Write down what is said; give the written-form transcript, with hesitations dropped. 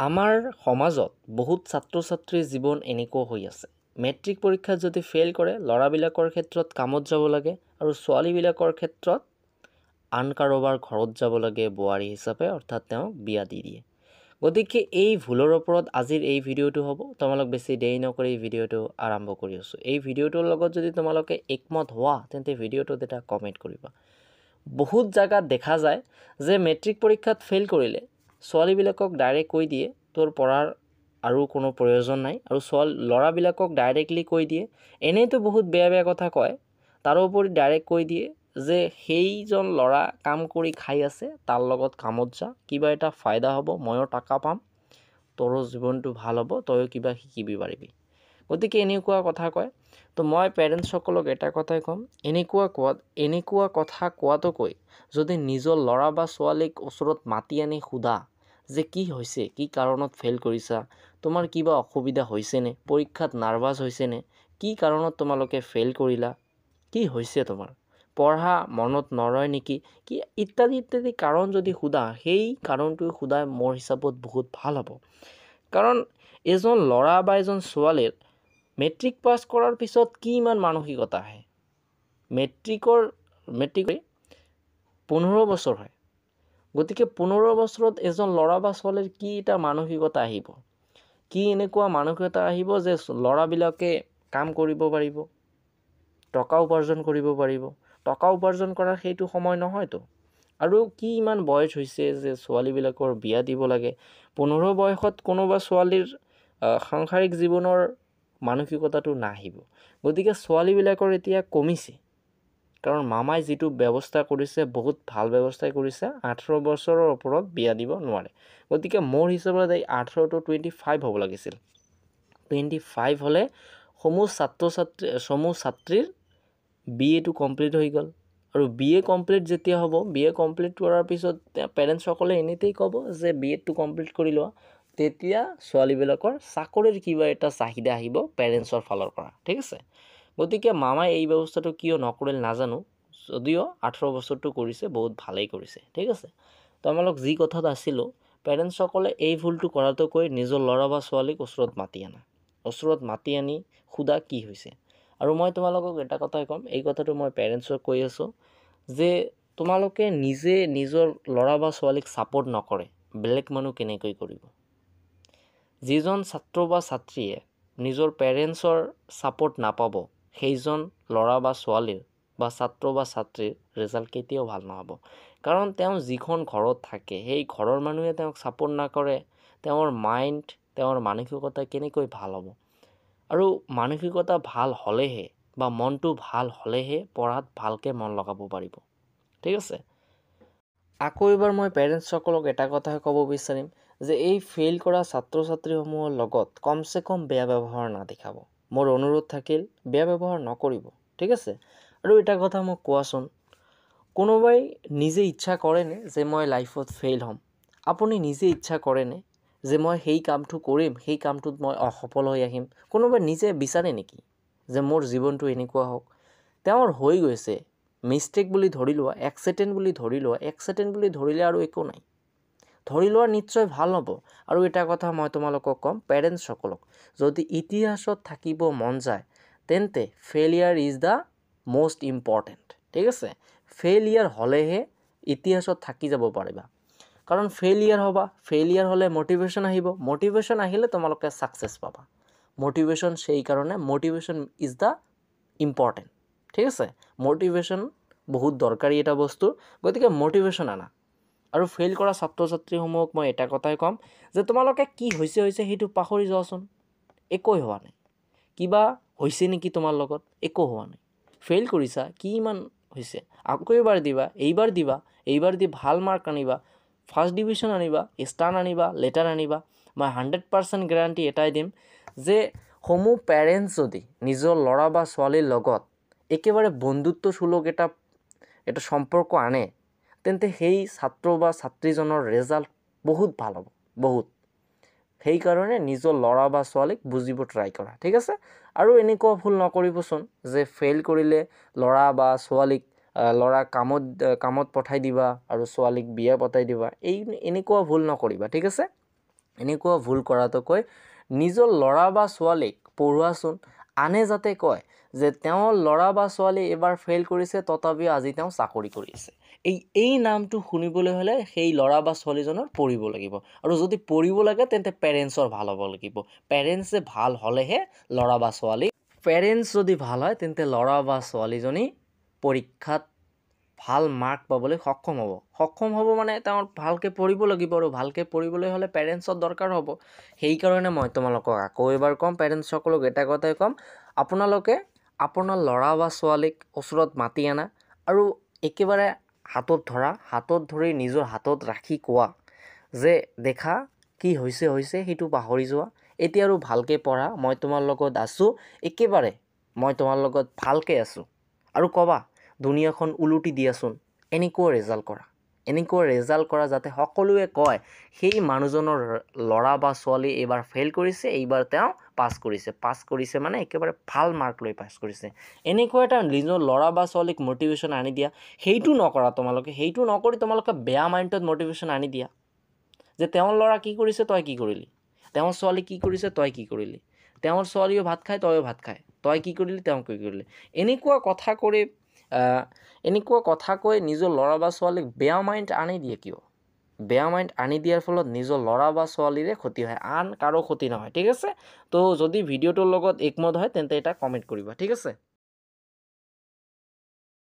আমাৰ সমাজত বহুত ছাত্ৰ ছাত্ৰীৰ জীৱন এনেকুৱা হৈ আছে। মেট্ৰিক পৰীক্ষাত যদি ফেইল কৰে ল'ৰাবিলাকৰ ক্ষেত্ৰত কামত যাব লাগে আৰু ছোৱালীবিলাকৰ ক্ষেত্ৰত আন কাৰোবাৰ ঘৰত যাব লাগে বোৱাৰী হিচাপে, অৰ্থাৎ তেওঁক বিয়া দি দিয়ে। গতিকে এই ভুলৰ ওপৰত আজিৰ এই ভিডিঅ'টো হ'ব। তোমালোক বেছি দেৰি নকৰি এই ভিডিঅ'টো আৰম্ভ কৰি আছোঁ। এই ভিডিঅ'টোৰ লগত যদি তোমালোকে একমত হোৱা তেন্তে ভিডিঅ'টোত এটা কমেণ্ট কৰিবা। বহুত জায়গাত দেখা যায় যে মেট্ৰিক পৰীক্ষাত ফেইল কৰিলে ছোৱালীবিলাকক ডাইৰেক্ট কৈ দিয়ে তোৰ পঢ়াৰ আৰু কোনো প্ৰয়োজন নাই, আৰু ল'ৰাবিলাকক ডাইৰেক্টলি কৈ দিয়ে এনেইতো বহুত বেয়া বেয়া কথা কয়, তাৰোপৰি ডাইৰেক্ট কৈ দিয়ে যে সেইজন ল'ৰা কাম কৰি খাই আছে, তাৰ লগত কামত যা, কিবা এটা ফাইদা হ'ব, ময়ো টকা পাম, তোৰো জীৱনটো ভাল হ'ব, তয়ো কিবা শিকিবি পাৰিবি। গতিকে এনেকুৱা কথা কয়। তো মই পেৰেণ্টছসকলক এটা কথাই ক'ম, এনেকুৱা কথা কোৱাটোকৈ যদি নিজৰ ল'ৰা বা ছোৱালীক ওচৰত মাতি আনি সোধা যে কি হৈছে, কি কাৰণত ফেইল কৰিছা, তোমাৰ কিবা অসুবিধা হৈছেনে, পৰীক্ষাত নাৰ্ভাছ হৈছেনে, কি কাৰণত তোমালোকে ফেইল কৰিলা, কি হৈছে তোমাৰ, পঢ়া মনত নৰয় নেকি, কি ইত্যাদি ইত্যাদি কাৰণ যদি সোধা, সেই কাৰণটো সোধা মোৰ হিচাপত বহুত ভাল হ'ব। কাৰণ এজন ল'ৰা বা এজন ছোৱালীৰ মেট্ৰিক পাছ কৰাৰ পিছত কি ইমান মানসিকতা আহে। মেট্ৰিক 15 বছৰ হয়। গতিকে 15 বছৰত এজন ল'ৰা বা ছোৱালীৰ কি এটা মানসিকতা আহিব, কি এনেকুৱা মানসিকতা আহিব যে ল'ৰাবিলাকে কাম কৰিব পাৰিব, টকা উপাৰ্জন কৰিব পাৰিব। টকা উপাৰ্জন কৰাৰ সেইটো সময় নহয়তো। আৰু কি ইমান বয়স হৈছে যে ছোৱালীবিলাকৰ বিয়া দিব লাগে। 15 বয়সত কোনোবা ছোৱালীৰ সাংসাৰিক জীৱনৰ মানসিকতাটো নাহিব। গতিকে ছোৱালীবিলাকৰ এতিয়া কমিছে, কাৰণ মামাই যিটো ব্যৱস্থা কৰিছে বহুত ভাল ব্যৱস্থাই কৰিছে। 18 বছৰৰ ওপৰত বিয়া দিব নোৱাৰে। গতিকে মোৰ হিচাপত এই 18 to 25 হ'ব লাগিছিল। 25 হ'লে সমূহ ছাত্ৰীৰ BA টো কমপ্লিট হৈ গ'ল। আৰু BA কমপ্লিট যেতিয়া হ'ব, BA কমপ্লিট কৰাৰ পিছত পেৰেণ্টছসকলে এনেতেই ক'ব যে BA টো কমপ্লিট কৰি লোৱা। তেতিয়া ছোৱালীবিলাকৰ চাকৰিৰ কিবা এটা চাহিদা আহিব পেৰেণ্টছৰ ফালৰ পৰা, ঠিক আছে। গতিকে মামাই এই ব্যৱস্থাটো কিয় নকৰিল নাজানো, যদিও 18 বছৰটো কৰিছে, বহুত ভালেই কৰিছে, ঠিক আছে। তোমালোক যি কথাত আছিলোঁ, পেৰেণ্টছসকলে এই ভুলটো কৰাটোকৈ নিজৰ ল'ৰা বা ছোৱালীক ওচৰত মাতি আনি সোধা কি হৈছে। আৰু মই তোমালোকক এটা কথাই ক'ম, এই কথাটো মই পেৰেণ্টছক কৈ আছোঁ যে তোমালোকে নিজে নিজৰ ল'ৰা বা ছোৱালীক ছাপোৰ্ট নকৰে, বেলেগ মানুহ কেনেকৈ কৰিব। যিজন ছাত্ৰ বা ছাত্ৰীয়ে নিজৰ পেৰেণ্টছৰ ছাপোৰ্ট নাপাব, সেইজন ল'ৰা বা ছোৱালীৰ বা ছাত্ৰ বা ছাত্ৰীৰ ৰিজাল্ট কেতিয়াও ভাল নহ'ব। কাৰণ তেওঁ যিখন ঘৰত থাকে, সেই ঘৰৰ মানুহে তেওঁক ছাপোৰ্ট নকৰে, তেওঁৰ মাইণ্ড, তেওঁৰ মানসিকতা কেনেকৈ ভাল হ'ব। আৰু মানসিকতা ভাল হ'লেহে বা মনটো ভাল হ'লেহে পঢ়াত ভালকৈ মন লগাব পাৰিব, ঠিক আছে। আকৌ এবাৰ মই পেৰেণ্টছসকলক এটা কথাই ক'ব বিচাৰিম যে এই ফেইল কৰা ছাত্ৰ ছাত্ৰীসমূহৰ লগত কমচে কম বেয়া ব্যৱহাৰ নাদেখাব। মোৰ অনুৰোধ থাকিল বেয়া ব্যৱহাৰ নকৰিব, ঠিক আছে। আৰু এটা কথা মোক কোৱাচোন, কোনোবাই নিজে ইচ্ছা কৰেনে যে মই লাইফত ফেইল হ'ম? আপুনি নিজে ইচ্ছা কৰেনে যে মই সেই কামটো কৰিম, সেই কামটোত মই অসফল হৈ আহিম? কোনোবাই নিজে বিচাৰে নেকি যে মোৰ জীৱনটো এনেকুৱা হওক? তেওঁৰ হৈ গৈছে, মিষ্টেক বুলি ধৰি লোৱা, এক্সিডেণ্ট বুলি ধৰি লোৱা, এক্সিডেণ্ট বুলি ধৰিলে আৰু একো নাই, ধৰি লোৱা নিশ্চয় ভাল হ'ব। আৰু এটা কথা মই তোমালোকক ক'ম, পেৰেণ্টছসকলক, যদি ইতিহাসত থাকিব মন যায় তেন্তে failure is the most important, ঠিক আছে। ফেইলিয়াৰ হ'লেহে ইতিহাসত থাকি যাব পাৰিবা। কাৰণ ফেইলিয়াৰ হ'লে মটিভেশ্যন আহিব, মটিভেশ্যন আহিলে তোমালোকে ছাকচেছ পাবা। মটিভেশ্যন সেইকাৰণে, মটিভেশ্যন ইজ দ্য ইম্পৰ্টেণ্ট, ঠিক আছে। মটিভেশ্যন বহুত দৰকাৰী এটা বস্তু, গতিকে মটিভেশ্যন আনা। আৰু ফেইল কৰা ছাত্ৰ ছাত্ৰীসমূহক মই এটা কথাই ক'ম যে তোমালোকে কি হৈছে সেইটো পাহৰি যোৱাচোন। একোৱেই হোৱা নাই। কিবা হৈছে নেকি তোমাৰ লগত? একো হোৱা নাই। ফেইল কৰিছা, কি ইমান হৈছে? আকৌ এবাৰ দিবা, এইবাৰ দি ভাল মাৰ্ক আনিবা, ফাৰ্ষ্ট ডিভিজন আনিবা, ষ্টাৰ আনিবা, লেটাৰ আনিবা। মই 100% গেৰাণ্টি এটাই দিম যে সমূহ পেৰেণ্টছ যদি নিজৰ ল'ৰা বা ছোৱালীৰ লগত একেবাৰে বন্ধুত্বসুলভ এটা সম্পৰ্ক আনে, তেন্তে সেই ছাত্ৰ বা ছাত্ৰীজনৰ ৰেজাল্ট বহুত ভাল হ'ব, বহুত। সেইকাৰণে নিজৰ ল'ৰা বা ছোৱালীক বুজিব ট্ৰাই কৰা, ঠিক আছে। আৰু এনেকুৱা ভুল নকৰিবচোন যে ফেইল কৰিলে ল'ৰা বা ছোৱালীক ল'ৰাক কামত পঠাই দিবা আৰু ছোৱালীক বিয়া পতাই দিবা। এনেকুৱা ভুল নকৰিবা, ঠিক আছে। এনেকুৱা ভুল কৰাতকৈ নিজৰ ল'ৰা বা ছোৱালীক পঢ়োৱাচোন। আনে যাতে কয় যে তেওঁৰ ল'ৰা বা ছোৱালী এবাৰ ফেইল কৰিছে তথাপিও আজি তেওঁ চাকৰি কৰিছে। এই নামটো শুনিবলৈ হ'লে সেই ল'ৰা বা ছোৱালীজনৰ পঢ়িব লাগিব। আৰু যদি পঢ়িব লাগে তেন্তে পেৰেণ্টছৰ ভাল হ'ব লাগিব। পেৰেণ্টছে ভাল হ'লেহে ল'ৰা বা ছোৱালী, পেৰেণ্টছ যদি ভাল হয় তেন্তে ল'ৰা বা ছোৱালীজনী পৰীক্ষাত ভাল মাৰ্ক পাবলৈ সক্ষম হ'ব। সক্ষম হ'ব মানে তেওঁৰ ভালকৈ পঢ়িব লাগিব, আৰু ভালকৈ পঢ়িবলৈ হ'লে পেৰেণ্টছৰ দৰকাৰ হ'ব। সেইকাৰণে মই তোমালোকক আকৌ এবাৰ ক'ম, পেৰেণ্টছসকলক এটা কথাই ক'ম, আপোনালোকে আপোনাৰ ল'ৰা বা ছোৱালীক ওচৰত মাতি আনা আৰু একেবাৰে হাতত ধৰি নিজৰ হাতত ৰাখি কোৱা যে দেখা কি হৈছে সেইটো পাহৰি যোৱা, এতিয়া আৰু ভালকৈ পঢ়া, মই তোমাৰ লগত আছোঁ, একেবাৰে মই তোমাৰ লগত ভালকৈ আছোঁ। আৰু ক'বা দুনিয়াখন ওলটি দিয়াচোন, এনেকুৱা ৰেজাল্ট কৰা যাতে সকলোৱে কয় সেই মানুহজনৰ ল'ৰা বা ছোৱালী এইবাৰ ফেইল কৰিছে, এইবাৰ তেওঁ পাছ কৰিছে মানে একেবাৰে ভাল মাৰ্ক লৈ পাছ কৰিছে। এনেকুৱা এটা নিজৰ ল'ৰা বা ছোৱালীক মটিভেশ্যন আনি দিয়া। সেইটো নকৰা তোমালোকে, সেইটো নকৰি তোমালোকে বেয়া মাইণ্ডত মটিভেশ্যন আনি দিয়া যে তেওঁৰ ল'ৰা কি কৰিছে তই কি কৰিলি, তেওঁৰ ছোৱালী কি কৰিছে তই কি কৰিলি, তেওঁৰ ছোৱালীও ভাত খায় তইও ভাত খায়, তই কি কৰিলি তেওঁ কি কৰিলি। এনেকুৱা কথা কৈ নিজৰ ল'ৰা বা ছোৱালীক বেয়া মাইণ্ড আনি দিয়ে কিয়? বেয়া মাইণ্ড আনি দিয়াৰ ফলত নিজৰ ল'ৰা বা ছোৱালীৰে ক্ষতি হয়, আন কাৰো ক্ষতি নহয়। ঠিক আছে? তো যদি ভিডিঅ'টোৰ লগত একমত হয় তেন্তে এটা কমেণ্ট কৰিবা। ঠিক আছে?